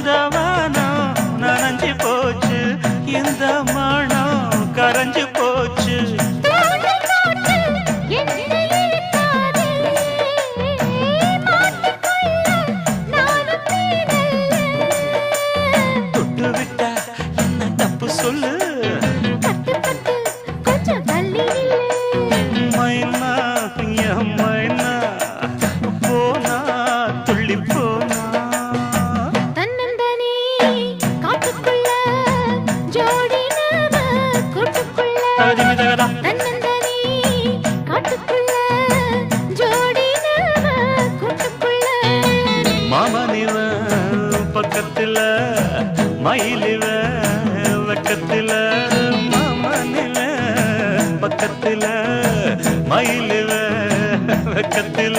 அந்த வானம் நனைஞ்சு போச்சு இந்த மனம் கரைஞ்சு போச்சு தொட்டு விட்டா என்ன தப்பு சொல்லு மைனா என் மைனா போனா துள்ளி போனா தகதிமிதகதா மாமனிவ பக்கத்துல மயிலிவ வெக்கத்துல மாமனிவ பக்கத்துல மயிலிவ வெக்கத்துல